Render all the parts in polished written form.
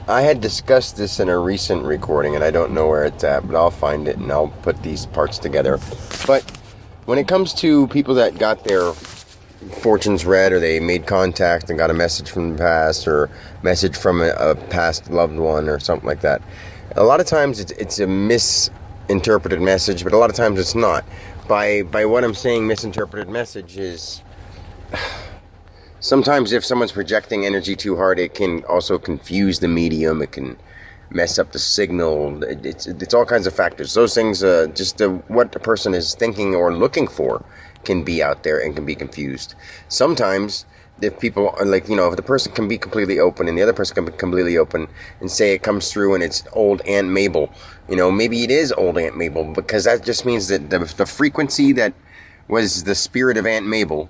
I had discussed this in a recent recording, and I don't know where it's at, but I'll find it and I'll put these parts together. But when it comes to people that got their fortunes read, or they made contact and got a message from the past, or message from a past loved one, or something like that, a lot of times it's a misinterpreted message, but a lot of times it's not. By what I'm saying, misinterpreted message is, sometimes if someone's projecting energy too hard, it can also confuse the medium. It can mess up the signal. It's all kinds of factors. Those things, what a person is thinking or looking for, can be out there and can be confused. Sometimes, if people are like, if the person can be completely open and the other person can be completely open, and say it comes through and it's old Aunt Mabel, maybe it is old Aunt Mabel, because that just means that the frequency that was the spirit of Aunt Mabel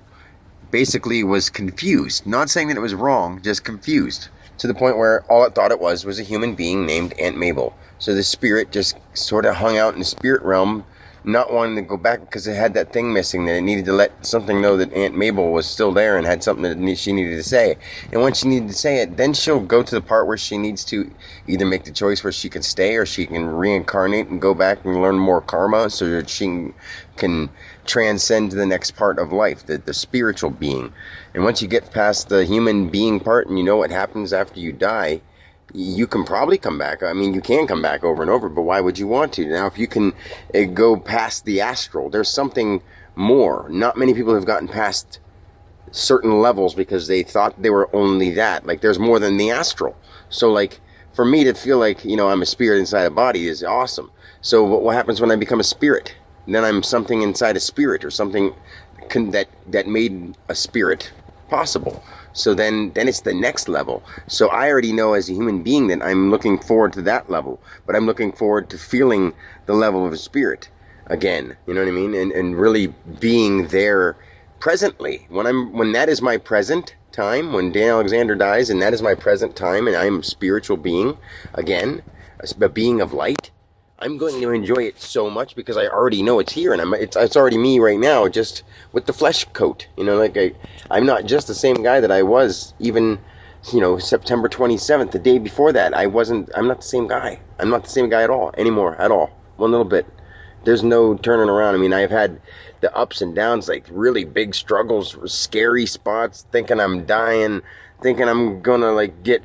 basically was confused. Not saying that it was wrong, just confused. To the point where all it thought it was a human being named Aunt Mabel. So the spirit just sort of hung out in the spirit realm, not wanting to go back because it had that thing missing, that it needed to let something know that Aunt Mabel was still there and had something that she needed to say. And once she needed to say it, then she'll go to the part where she needs to either make the choice where she can stay, or she can reincarnate and go back and learn more karma so that she can transcend to the next part of life, the spiritual being. And once you get past the human being part and you know what happens after you die, you can probably come back. I mean, you can come back over and over, but why would you want to? Now, if you can go past the astral, there's something more. Not many people have gotten past certain levels because they thought they were only that. Like, there's more than the astral. So, like, for me to feel like, I'm a spirit inside a body is awesome. So what happens when I become a spirit? Then I'm something inside a spirit, or something that made a spirit possible. So then it's the next level. So I already know as a human being that I'm looking forward to that level, but I'm looking forward to feeling the level of a spirit again. You know what I mean? And really being there presently. When that is my present time, when Dan Alexander dies, and that is my present time, and I'm a spiritual being again, a being of light, I'm going to enjoy it so much because I already know it's here, and it's already me right now, just with the flesh coat. I'm not just the same guy that I was even, September 27th, the day before that. I'm not the same guy. I'm not the same guy at all anymore, at all. One little bit. There's no turning around. I mean, I've had the ups and downs, like really big struggles, scary spots, thinking I'm dying, thinking I'm gonna get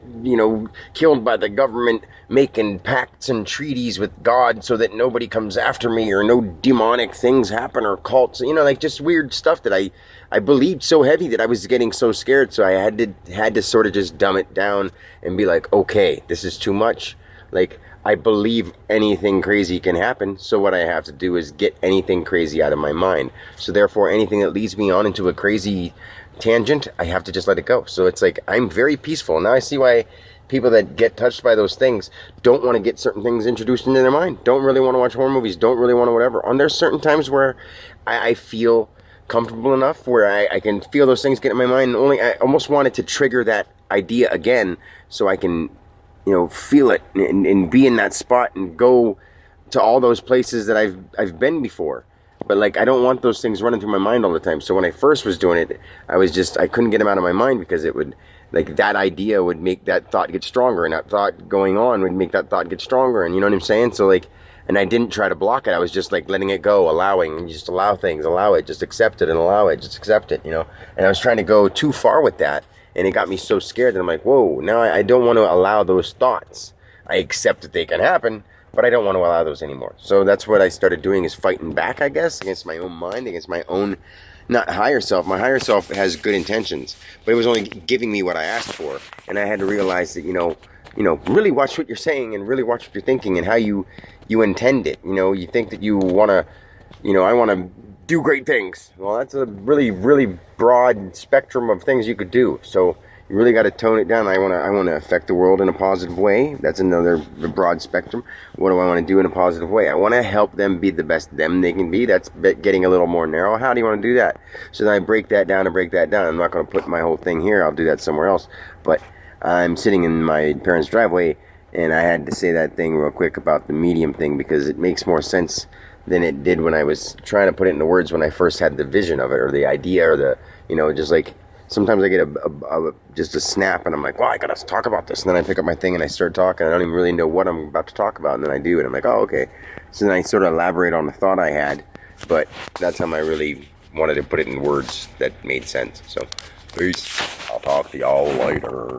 killed by the government, making pacts and treaties with God so that nobody comes after me, or no demonic things happen, or cults, just weird stuff that I believed so heavy that I was getting so scared. So I had to sort of just dumb it down and be like, okay, this is too much. Like, I believe anything crazy can happen, so what I have to do is get anything crazy out of my mind. So therefore, anything that leads me on into a crazy tangent, I have to just let it go. So it's like, I'm very peaceful. Now I see why people that get touched by those things don't want to get certain things introduced into their mind, don't really want to watch horror movies, don't really want to whatever. And there's certain times where I feel comfortable enough where I can feel those things get in my mind, and I almost wanted to trigger that idea again so I can feel it and be in that spot and go to all those places that I've been before. But I don't want those things running through my mind all the time. So when I first was doing it, I couldn't get them out of my mind, because it would, that idea would make that thought get stronger, and that thought going on would make that thought get stronger. And you know what I'm saying? So and I didn't try to block it. I was just letting it go, allowing, and just allow things, allow it, just accept it and allow it, just accept it, And I was trying to go too far with that. And it got me so scared that I'm like, whoa, now I don't want to allow those thoughts. I accept that they can happen, but I don't want to allow those anymore. So that's what I started doing, is fighting back, I guess, against my own mind, against my own, not higher self. My higher self has good intentions, but it was only giving me what I asked for. And I had to realize that, really watch what you're saying, and really watch what you're thinking, and how you intend it. You think that you want to, I want to do great things. Well, that's a really, really broad spectrum of things you could do. So you really got to tone it down. I want to affect the world in a positive way. That's another broad spectrum. What do I want to do in a positive way? I want to help them be the best them they can be. That's getting a little more narrow. How do you want to do that? So then I break that down. I'm not going to put my whole thing here. I'll do that somewhere else. But I'm sitting in my parents' driveway, and I had to say that thing real quick about the medium thing, because it makes more sense than it did when I was trying to put it into words when I first had the vision of it, or the idea, or the, just sometimes I get just a snap, and I'm like, well, I gotta talk about this. And then I pick up my thing and I start talking. I don't even really know what I'm about to talk about, and then I do, and I'm like, oh, okay. So then I sort of elaborate on the thought I had, but that time I really wanted to put it in words that made sense. So, peace. I'll talk to y'all later.